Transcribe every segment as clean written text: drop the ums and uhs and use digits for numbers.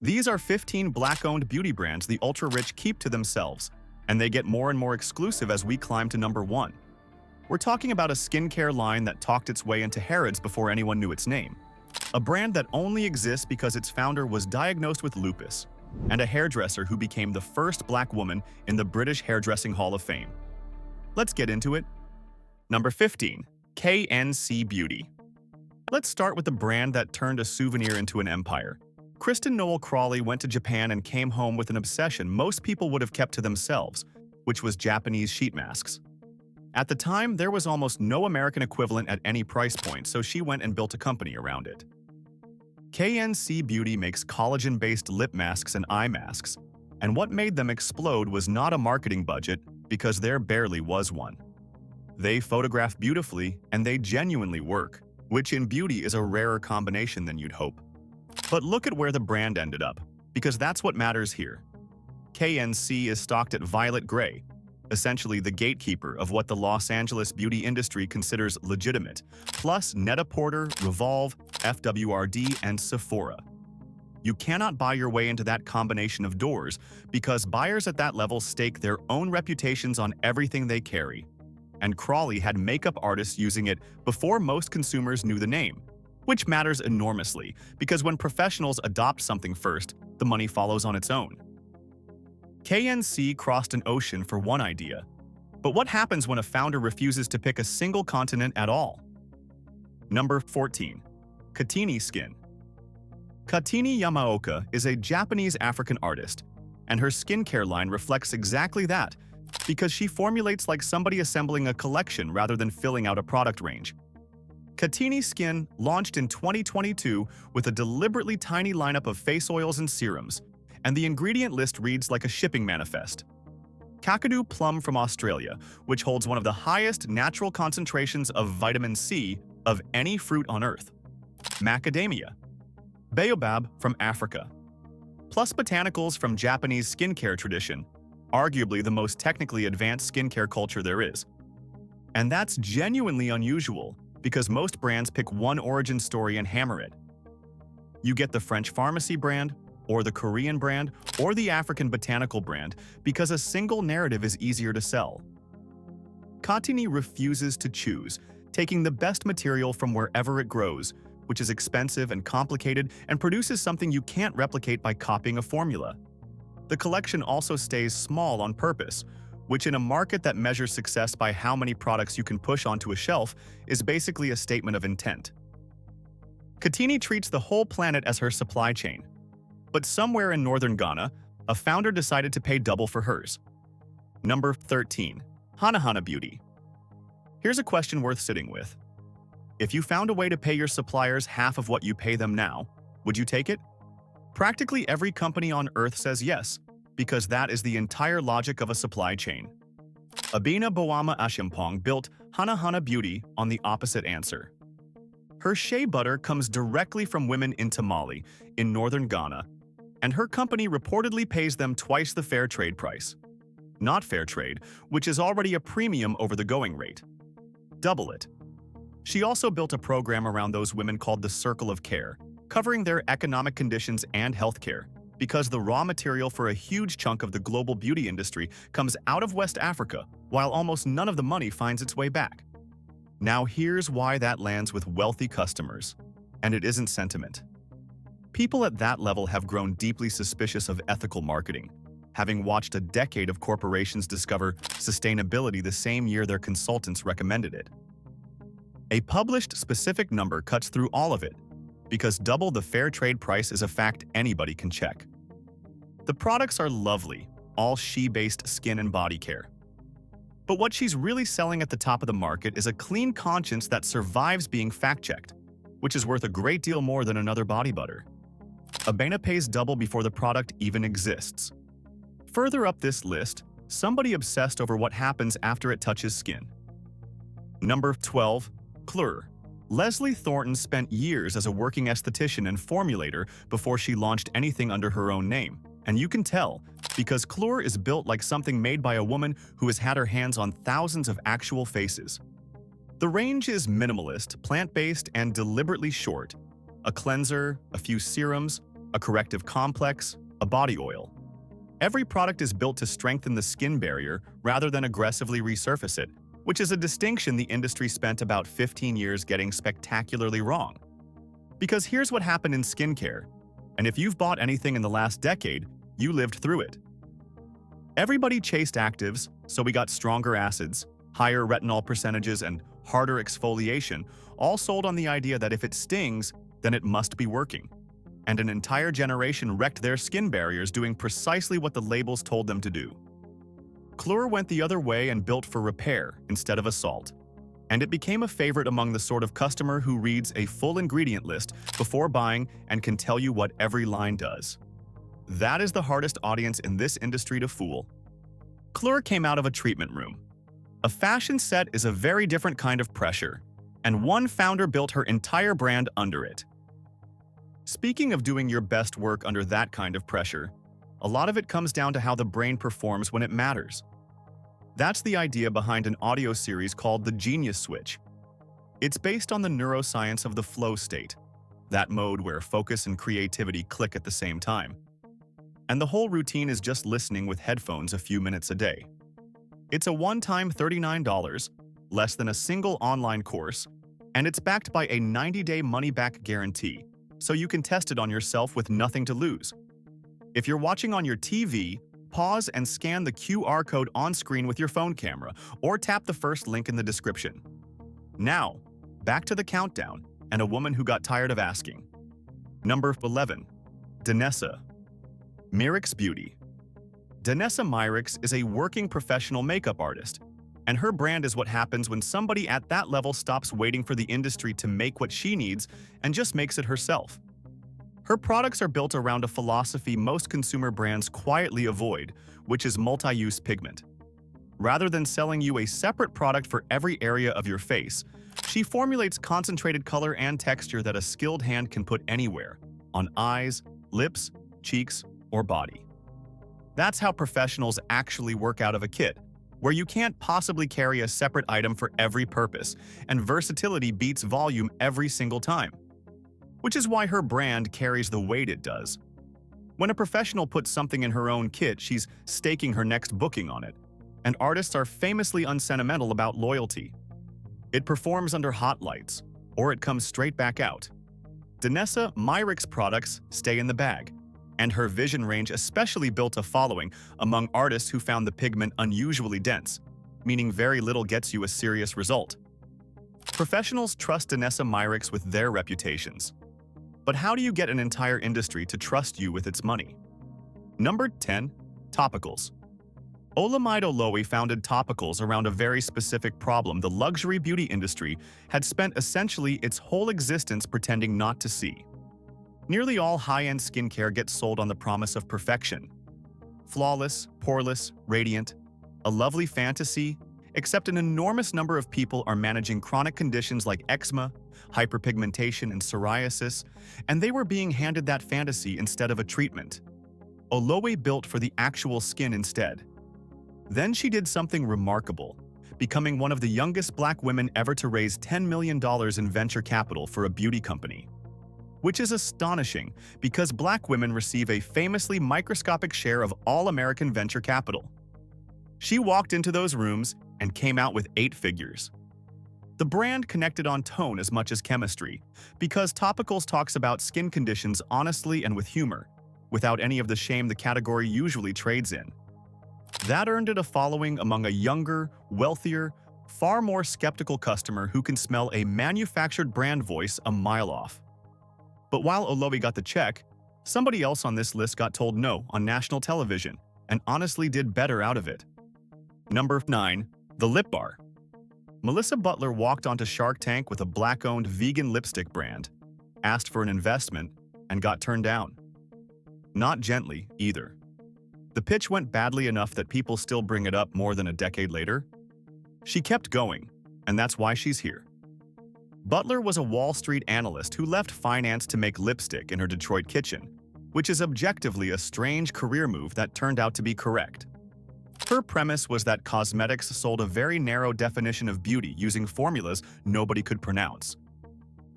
These are 15 Black-owned beauty brands the ultra-rich keep to themselves, and they get more and more exclusive as we climb to number 1. We're talking about a skincare line that talked its way into Harrods before anyone knew its name. A brand that only exists because its founder was diagnosed with lupus, and a hairdresser who became the first black woman in the British Hairdressing Hall of Fame. Let's get into it. Number 15. KNC Beauty. Let's start with the brand that turned a souvenir into an empire. Kristen Noel Crawley went to Japan and came home with an obsession most people would have kept to themselves, which was Japanese sheet masks. At the time, there was almost no American equivalent at any price point, so she went and built a company around it. KNC Beauty makes collagen-based lip masks and eye masks, and what made them explode was not a marketing budget, because there barely was one. They photograph beautifully, and they genuinely work, which in beauty is a rarer combination than you'd hope. But look at where the brand ended up, because that's what matters here. KNC is stocked at violet gray, essentially the gatekeeper of what the Los Angeles beauty industry considers legitimate, plus Net-a-Porter, Revolve, FWRD, and Sephora. You cannot buy your way into that combination of doors because buyers at that level stake their own reputations on everything they carry. And Crawley had makeup artists using it before most consumers knew the name, which matters enormously because when professionals adopt something first, the money follows on its own. KNC crossed an ocean for one idea, but what happens when a founder refuses to pick a single continent at all? Number 14. Katini Skin. Katini Yamaoka is a Japanese African artist, and her skincare line reflects exactly that, because she formulates like somebody assembling a collection rather than filling out a product range. Katini Skin launched in 2022 with a deliberately tiny lineup of face oils and serums, and the ingredient list reads like a shipping manifest. Kakadu plum from Australia, which holds one of the highest natural concentrations of vitamin C of any fruit on Earth. Macadamia. Baobab from Africa. Plus botanicals from Japanese skincare tradition, arguably the most technically advanced skincare culture there is. And that's genuinely unusual, because most brands pick one origin story and hammer it. You get the French pharmacy brand, or the Korean brand, or the African botanical brand because a single narrative is easier to sell. Katini refuses to choose, taking the best material from wherever it grows, which is expensive and complicated and produces something you can't replicate by copying a formula. The collection also stays small on purpose, which in a market that measures success by how many products you can push onto a shelf is basically a statement of intent. Katini treats the whole planet as her supply chain. But somewhere in northern Ghana, a founder decided to pay double for hers. Number 13. Hanahana Beauty. Here's a question worth sitting with. If you found a way to pay your suppliers half of what you pay them now, would you take it? Practically every company on Earth says yes, because that is the entire logic of a supply chain. Abina Boama Ashimpong built Hanahana Beauty on the opposite answer. Her shea butter comes directly from women in Tamale, in northern Ghana, and her company reportedly pays them twice the fair trade price. Not fair trade, which is already a premium over the going rate. Double it. She also built a program around those women called the Circle of Care, covering their economic conditions and healthcare, because the raw material for a huge chunk of the global beauty industry comes out of West Africa, while almost none of the money finds its way back. Now here's why that lands with wealthy customers, and it isn't sentiment. People at that level have grown deeply suspicious of ethical marketing, having watched a decade of corporations discover sustainability the same year their consultants recommended it. A published specific number cuts through all of it, because double the fair trade price is a fact anybody can check. The products are lovely, all shea-based skin and body care. But what she's really selling at the top of the market is a clean conscience that survives being fact-checked, which is worth a great deal more than another body butter. Abena pays double before the product even exists. Further up this list, somebody obsessed over what happens after it touches skin. Number 12. Klur. Leslie Thornton spent years as a working esthetician and formulator before she launched anything under her own name. And you can tell, because Klur is built like something made by a woman who has had her hands on thousands of actual faces. The range is minimalist, plant-based, and deliberately short. A cleanser, a few serums, a corrective complex, a body oil. Every product is built to strengthen the skin barrier rather than aggressively resurface it, which is a distinction the industry spent about 15 years getting spectacularly wrong. Because here's what happened in skincare, and if you've bought anything in the last decade, you lived through it. Everybody chased actives, so we got stronger acids, higher retinol percentages, and harder exfoliation, all sold on the idea that if it stings, then it must be working. And an entire generation wrecked their skin barriers doing precisely what the labels told them to do. Chlor went the other way and built for repair instead of assault. And it became a favorite among the sort of customer who reads a full ingredient list before buying and can tell you what every line does. That is the hardest audience in this industry to fool. Chlor came out of a treatment room. A fashion set is a very different kind of pressure, and one founder built her entire brand under it. Speaking of doing your best work under that kind of pressure, a lot of it comes down to how the brain performs when it matters. That's the idea behind an audio series called The Genius Switch. It's based on the neuroscience of the flow state, that mode where focus and creativity click at the same time. And the whole routine is just listening with headphones a few minutes a day. It's a one-time $39, less than a single online course, and it's backed by a 90-day money-back guarantee, so you can test it on yourself with nothing to lose. If you're watching on your TV, pause and scan the QR code on screen with your phone camera, or tap the first link in the description. Now, back to the countdown, and a woman who got tired of asking. Number 11. Danessa Myricks Beauty. Danessa Myricks is a working professional makeup artist, and her brand is what happens when somebody at that level stops waiting for the industry to make what she needs and just makes it herself. Her products are built around a philosophy most consumer brands quietly avoid, which is multi-use pigment. Rather than selling you a separate product for every area of your face, she formulates concentrated color and texture that a skilled hand can put anywhere, on eyes, lips, cheeks, or body. That's how professionals actually work out of a kit, where you can't possibly carry a separate item for every purpose, and versatility beats volume every single time. Which is why her brand carries the weight it does. When a professional puts something in her own kit, she's staking her next booking on it, and artists are famously unsentimental about loyalty. It performs under hot lights, or it comes straight back out. Danessa Myricks products stay in the bag, and her vision range especially built a following among artists who found the pigment unusually dense, meaning very little gets you a serious result. Professionals trust Danessa Myricks with their reputations. But how do you get an entire industry to trust you with its money? Number 10. Topicals. Olamide Olowe founded Topicals around a very specific problem the luxury beauty industry had spent essentially its whole existence pretending not to see. Nearly all high-end skincare gets sold on the promise of perfection. Flawless, poreless, radiant, a lovely fantasy, except an enormous number of people are managing chronic conditions like eczema, hyperpigmentation, and psoriasis, and they were being handed that fantasy instead of a treatment. Olowe built for the actual skin instead. Then she did something remarkable, becoming one of the youngest Black women ever to raise $10 million in venture capital for a beauty company. Which is astonishing because Black women receive a famously microscopic share of all American venture capital. She walked into those rooms and came out with 8 figures. The brand connected on tone as much as chemistry, because Topicals talks about skin conditions honestly and with humor, without any of the shame the category usually trades in. That earned it a following among a younger, wealthier, far more skeptical customer who can smell a manufactured brand voice a mile off. But while Olowe got the check, somebody else on this list got told no on national television and honestly did better out of it. Number 9. The Lip Bar. Melissa Butler walked onto Shark Tank with a Black-owned vegan lipstick brand, asked for an investment, and got turned down. Not gently, either. The pitch went badly enough that people still bring it up more than a decade later. She kept going, and that's why she's here. Butler was a Wall Street analyst who left finance to make lipstick in her Detroit kitchen, which is objectively a strange career move that turned out to be correct. Her premise was that cosmetics sold a very narrow definition of beauty using formulas nobody could pronounce.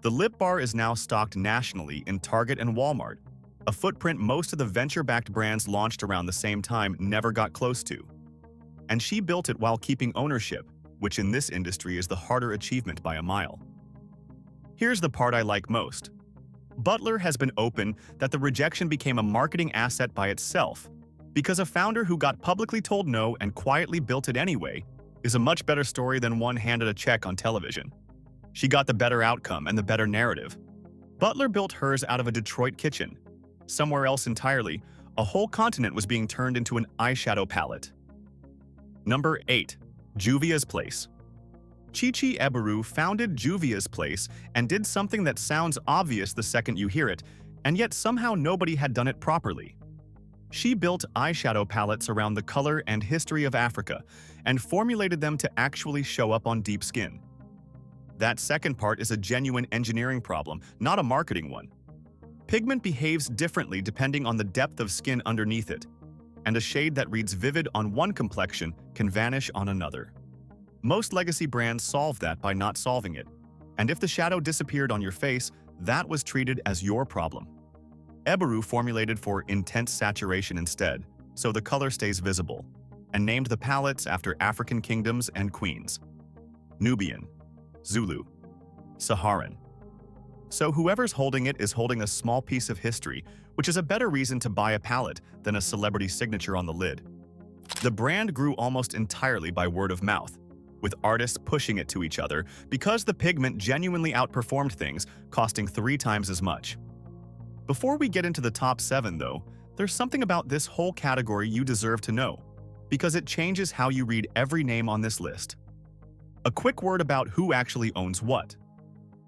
The Lip Bar is now stocked nationally in Target and Walmart, a footprint most of the venture-backed brands launched around the same time never got close to. And she built it while keeping ownership, which in this industry is the harder achievement by a mile. Here's the part I like most. Butler has been open that the rejection became a marketing asset by itself, because a founder who got publicly told no and quietly built it anyway is a much better story than one handed a check on television. She got the better outcome and the better narrative. Butler built hers out of a Detroit kitchen. Somewhere else entirely, a whole continent was being turned into an eyeshadow palette. Number 8. Juvia's Place. Chichi Eberu founded Juvia's Place and did something that sounds obvious the second you hear it, and yet somehow nobody had done it properly. She built eyeshadow palettes around the color and history of Africa and formulated them to actually show up on deep skin. That second part is a genuine engineering problem, not a marketing one. Pigment behaves differently depending on the depth of skin underneath it, and a shade that reads vivid on one complexion can vanish on another. Most legacy brands solve that by not solving it, and if the shadow disappeared on your face, that was treated as your problem. Eberu formulated for intense saturation instead, so the color stays visible, and named the palettes after African kingdoms and queens: Nubian, Zulu, Saharan. So whoever's holding it is holding a small piece of history, which is a better reason to buy a palette than a celebrity signature on the lid. The brand grew almost entirely by word of mouth, with artists pushing it to each other because the pigment genuinely outperformed things, costing 3 times as much. Before we get into the top 7, though, there's something about this whole category you deserve to know, because it changes how you read every name on this list. A quick word about who actually owns what.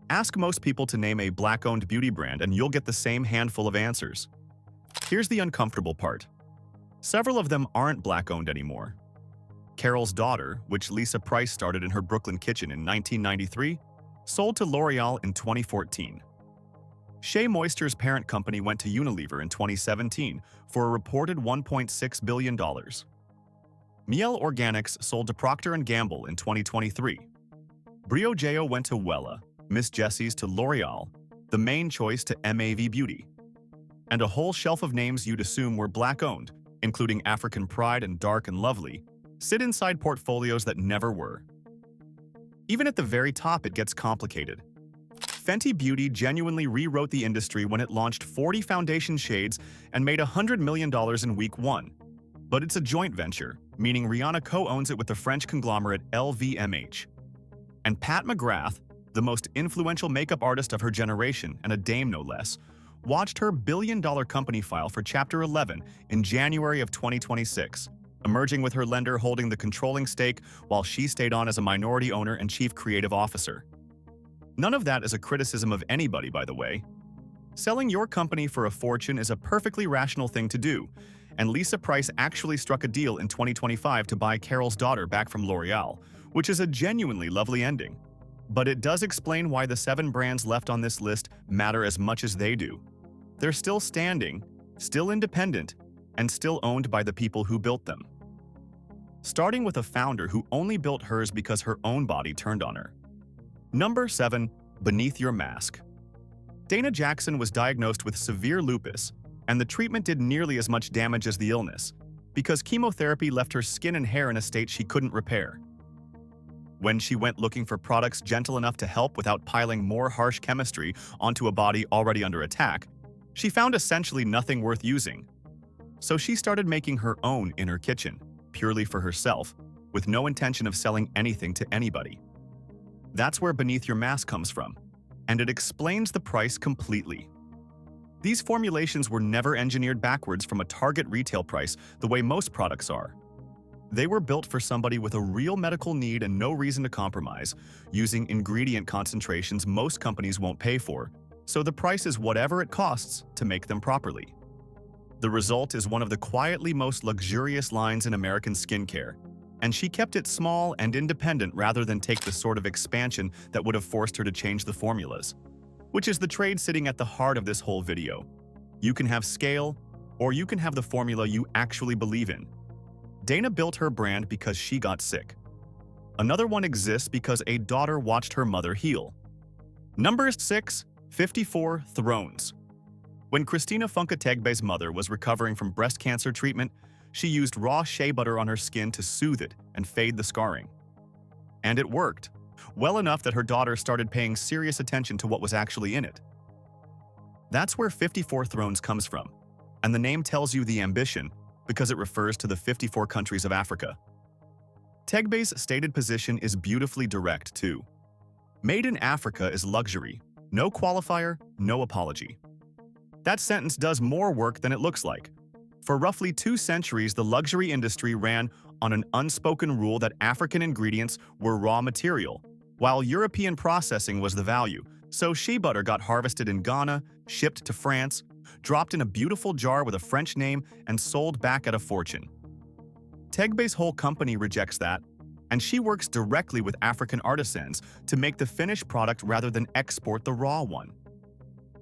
Ask most people to name a Black-owned beauty brand and you'll get the same handful of answers. Here's the uncomfortable part. Several of them aren't Black-owned anymore. Carol's Daughter, which Lisa Price started in her Brooklyn kitchen in 1993, sold to L'Oreal in 2014. Shea Moisture's parent company went to Unilever in 2017 for a reported $1.6 billion. Miele Organics sold to Procter & Gamble in 2023. Briogeo went to Wella, Miss Jessie's to L'Oreal, the main choice to MAV Beauty. And a whole shelf of names you'd assume were Black-owned, including African Pride and Dark and Lovely, sit inside portfolios that never were. Even at the very top, it gets complicated. Fenty Beauty genuinely rewrote the industry when it launched 40 foundation shades and made $100 million in week 1. But it's a joint venture, meaning Rihanna co-owns it with the French conglomerate LVMH. And Pat McGrath, the most influential makeup artist of her generation and a dame no less, watched her billion-dollar company file for Chapter 11 in January of 2026, emerging with her lender holding the controlling stake while she stayed on as a minority owner and chief creative officer. None of that is a criticism of anybody, by the way. Selling your company for a fortune is a perfectly rational thing to do, and Lisa Price actually struck a deal in 2025 to buy Carol's Daughter back from L'Oreal, which is a genuinely lovely ending. But it does explain why the 7 brands left on this list matter as much as they do. They're still standing, still independent, and still owned by the people who built them. Starting with a founder who only built hers because her own body turned on her. Number 7. Beneath Your Mask. Dana Jackson was diagnosed with severe lupus, and the treatment did nearly as much damage as the illness, because chemotherapy left her skin and hair in a state she couldn't repair. When she went looking for products gentle enough to help without piling more harsh chemistry onto a body already under attack, she found essentially nothing worth using. So she started making her own in her kitchen, purely for herself, with no intention of selling anything to anybody. That's where Beneath Your Mask comes from, and it explains the price completely. These formulations were never engineered backwards from a target retail price the way most products are. They were built for somebody with a real medical need and no reason to compromise, using ingredient concentrations most companies won't pay for, so the price is whatever it costs to make them properly. The result is one of the quietly most luxurious lines in American skincare, and she kept it small and independent rather than take the sort of expansion that would have forced her to change the formulas, which is the trade sitting at the heart of this whole video. You can have scale, or you can have the formula you actually believe in. Dana built her brand because she got sick. Another one exists because a daughter watched her mother heal. Number 6. 54 Thrones. When Christina Funke-Tegbe's mother was recovering from breast cancer treatment, she used raw shea butter on her skin to soothe it and fade the scarring. And it worked, well enough that her daughter started paying serious attention to what was actually in it. That's where 54 Thrones comes from, and the name tells you the ambition because it refers to the 54 countries of Africa. Tegbe's stated position is beautifully direct, too. Made in Africa is luxury. No qualifier, no apology. That sentence does more work than it looks like. For roughly 2 centuries, the luxury industry ran on an unspoken rule that African ingredients were raw material, while European processing was the value. So shea butter got harvested in Ghana, shipped to France, dropped in a beautiful jar with a French name, and sold back at a fortune. Tegbe's whole company rejects that, and she works directly with African artisans to make the finished product rather than export the raw one.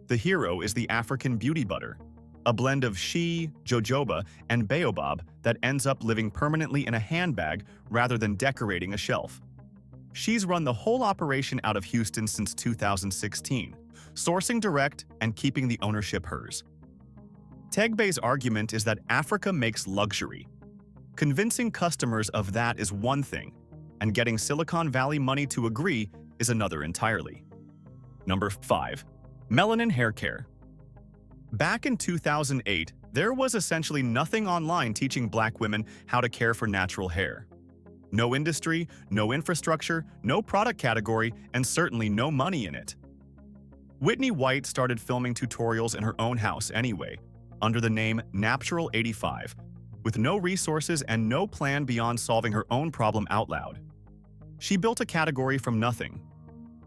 The hero is the African beauty butter, a blend of shea, jojoba, and baobab that ends up living permanently in a handbag rather than decorating a shelf. She's run the whole operation out of Houston since 2016, sourcing direct and keeping the ownership hers. Tegbe's argument is that Africa makes luxury. Convincing customers of that is one thing, and getting Silicon Valley money to agree is another entirely. Number 5. Melanin hair care. Back in 2008, there was essentially nothing online teaching Black women how to care for natural hair. No industry, no infrastructure, no product category, and certainly no money in it. Whitney White started filming tutorials in her own house anyway, under the name Natural85, with no resources and no plan beyond solving her own problem out loud. She built a category from nothing.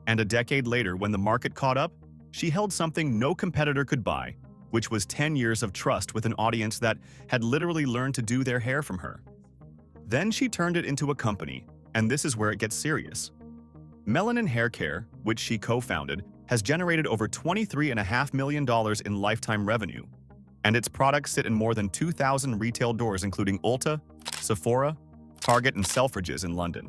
And a decade later, when the market caught up, she held something no competitor could buy, which was 10 years of trust with an audience that had literally learned to do their hair from her. Then she turned it into a company, and this is where it gets serious. Melanin Hair Care, which she co-founded, has generated over $23.5 million in lifetime revenue, and its products sit in more than 2,000 retail doors including Ulta, Sephora, Target, and Selfridges in London.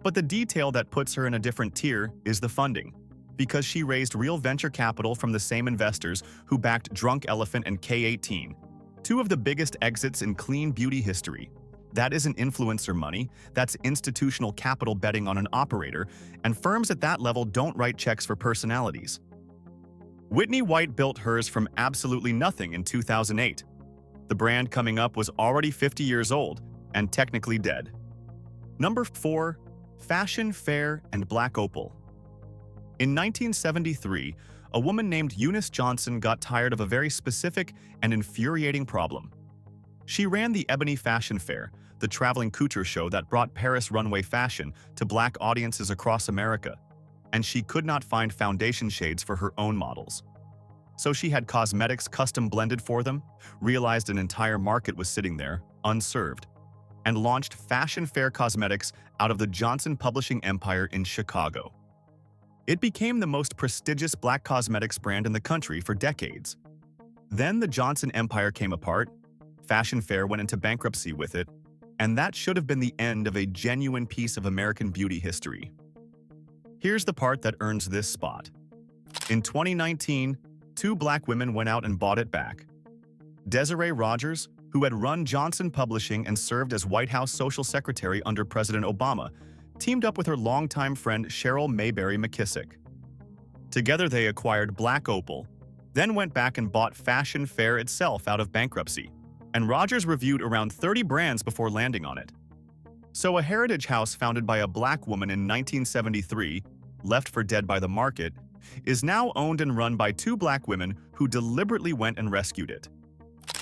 But the detail that puts her in a different tier is the funding, because she raised real venture capital from the same investors who backed Drunk Elephant and K18, 2 of the biggest exits in clean beauty history. That isn't influencer money, that's institutional capital betting on an operator, and firms at that level don't write checks for personalities. Whitney White built hers from absolutely nothing in 2008. The brand coming up was already 50 years old and technically dead. Number 4. Fashion, Fair, and Black Opal. In 1973, a woman named Eunice Johnson got tired of a very specific and infuriating problem. She ran the Ebony Fashion Fair, the traveling couture show that brought Paris runway fashion to Black audiences across America, and she could not find foundation shades for her own models. So she had cosmetics custom blended for them, realized an entire market was sitting there, unserved, and launched Fashion Fair Cosmetics out of the Johnson Publishing empire in Chicago. It became the most prestigious Black cosmetics brand in the country for decades. Then the Johnson empire came apart, Fashion Fair went into bankruptcy with it, and that should have been the end of a genuine piece of American beauty history. Here's the part that earns this spot. In 2019, 2 Black women went out and bought it back. Desiree Rogers, who had run Johnson Publishing and served as White House Social Secretary under President Obama, teamed up with her longtime friend Cheryl Mayberry McKissick. Together they acquired Black Opal, then went back and bought Fashion Fair itself out of bankruptcy, and Rogers reviewed around 30 brands before landing on it. So a heritage house founded by a Black woman in 1973, left for dead by the market, is now owned and run by 2 Black women who deliberately went and rescued it.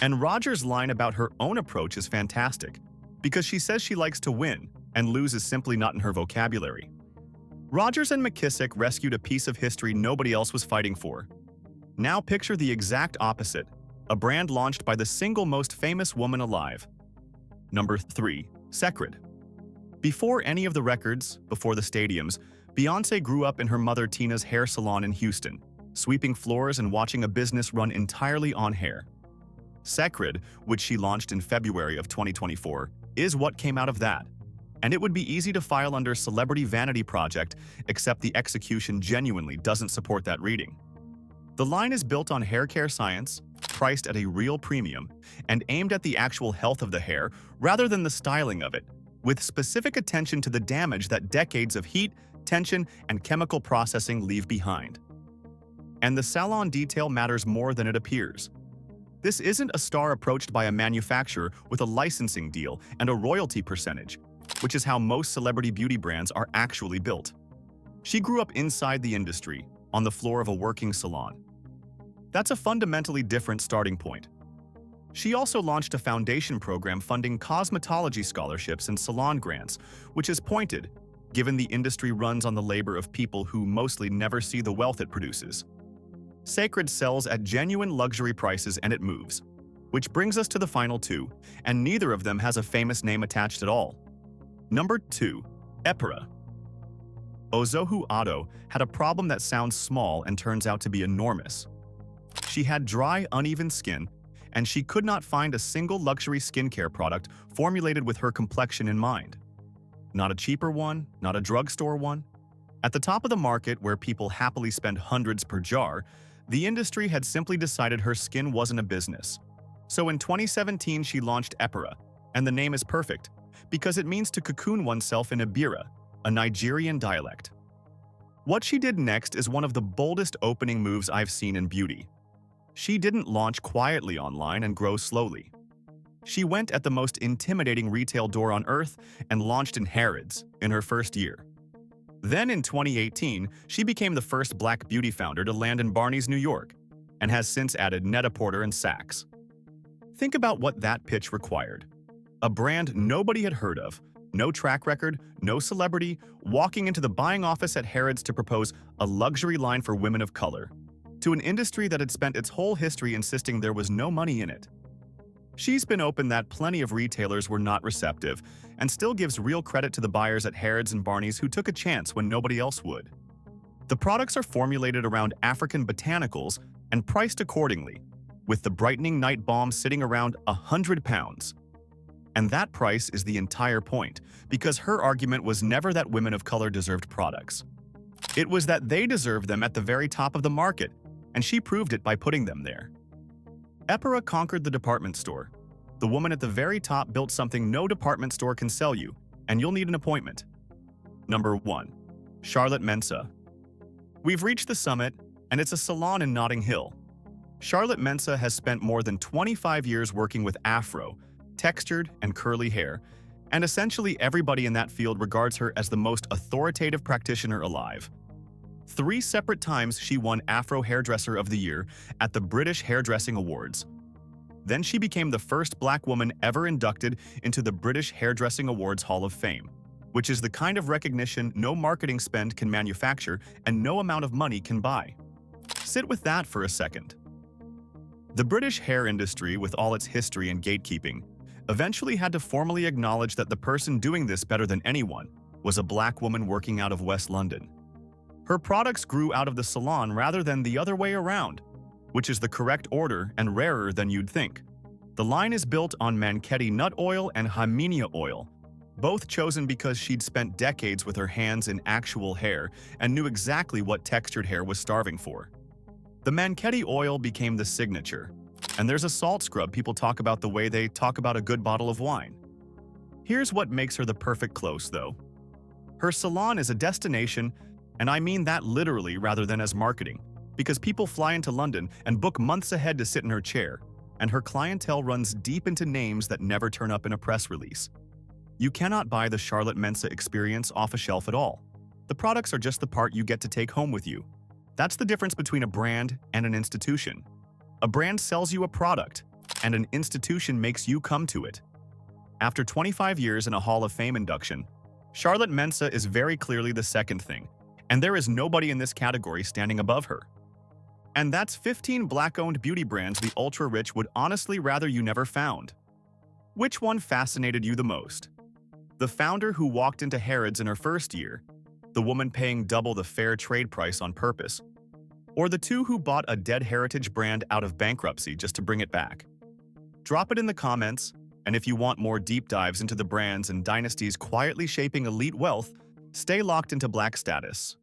And Rogers' line about her own approach is fantastic, because she says she likes to win, and lose is simply not in her vocabulary. Rogers and McKissick rescued a piece of history nobody else was fighting for. Now picture the exact opposite, a brand launched by the single most famous woman alive. Number 3. Secret. Before any of the records, before the stadiums, Beyoncé grew up in her mother Tina's hair salon in Houston, sweeping floors and watching a business run entirely on hair. Secret, which she launched in February of 2024, is what came out of that. And it would be easy to file under Celebrity Vanity Project, except the execution genuinely doesn't support that reading. The line is built on hair care science, priced at a real premium, and aimed at the actual health of the hair rather than the styling of it, with specific attention to the damage that decades of heat, tension, and chemical processing leave behind. And the salon detail matters more than it appears. This isn't a star approached by a manufacturer with a licensing deal and a royalty percentage, which is how most celebrity beauty brands are actually built. She grew up inside the industry, on the floor of a working salon. That's a fundamentally different starting point. She also launched a foundation program funding cosmetology scholarships and salon grants, which is pointed, given the industry runs on the labor of people who mostly never see the wealth it produces. Sacred sells at genuine luxury prices and it moves. Which brings us to the final two, and neither of them has a famous name attached at all. Number 2. Epira. Ozohu Ado had a problem that sounds small and turns out to be enormous. She had dry, uneven skin, and she could not find a single luxury skincare product formulated with her complexion in mind. Not a cheaper one, not a drugstore one. At the top of the market, where people happily spend hundreds per jar, the industry had simply decided her skin wasn't a business. So in 2017, she launched Epira, and the name is perfect, because it means to cocoon oneself in Ibira, a Nigerian dialect. What she did next is one of the boldest opening moves I've seen in beauty. She didn't launch quietly online and grow slowly. She went at the most intimidating retail door on earth and launched in Harrods in her first year. Then in 2018, she became the first Black beauty founder to land in Barney's, New York, and has since added Net-a-Porter and Saks. Think about what that pitch required. A brand nobody had heard of, no track record, no celebrity, walking into the buying office at Harrods to propose a luxury line for women of color, to an industry that had spent its whole history insisting there was no money in it. She's been open that plenty of retailers were not receptive, and still gives real credit to the buyers at Harrods and Barney's who took a chance when nobody else would. The products are formulated around African botanicals and priced accordingly, with the brightening night balm sitting around £100. And that price is the entire point, because her argument was never that women of color deserved products. It was that they deserved them at the very top of the market, and she proved it by putting them there. Epira conquered the department store. The woman at the very top built something no department store can sell you, and you'll need an appointment. Number 1. Charlotte Mensah. We've reached the summit, and it's a salon in Notting Hill. Charlotte Mensah has spent more than 25 years working with afro, textured, and curly hair, and essentially everybody in that field regards her as the most authoritative practitioner alive. 3 separate times she won Afro Hairdresser of the Year at the British Hairdressing Awards. Then she became the first Black woman ever inducted into the British Hairdressing Awards Hall of Fame, which is the kind of recognition no marketing spend can manufacture and no amount of money can buy. Sit with that for a second. The British hair industry, with all its history and gatekeeping, eventually had to formally acknowledge that the person doing this better than anyone was a Black woman working out of West London. Her products grew out of the salon rather than the other way around, which is the correct order and rarer than you'd think. The line is built on Manketti nut oil and Hymenia oil, both chosen because she'd spent decades with her hands in actual hair and knew exactly what textured hair was starving for. The Manketti oil became the signature, and there's a salt scrub people talk about the way they talk about a good bottle of wine. Here's what makes her the perfect close, though. Her salon is a destination, and I mean that literally rather than as marketing, because people fly into London and book months ahead to sit in her chair, and her clientele runs deep into names that never turn up in a press release. You cannot buy the Charlotte Mensah experience off a shelf at all. The products are just the part you get to take home with you. That's the difference between a brand and an institution. A brand sells you a product, and an institution makes you come to it. After 25 years in a Hall of Fame induction, Charlotte Mensah is very clearly the second thing, and there is nobody in this category standing above her. And that's 15 Black-owned beauty brands the ultra-rich would honestly rather you never found. Which one fascinated you the most? The founder who walked into Harrods in her first year, the woman paying double the fair trade price on purpose, or the 2 who bought a dead heritage brand out of bankruptcy just to bring it back? Drop it in the comments, and if you want more deep dives into the brands and dynasties quietly shaping elite wealth, stay locked into Black Status.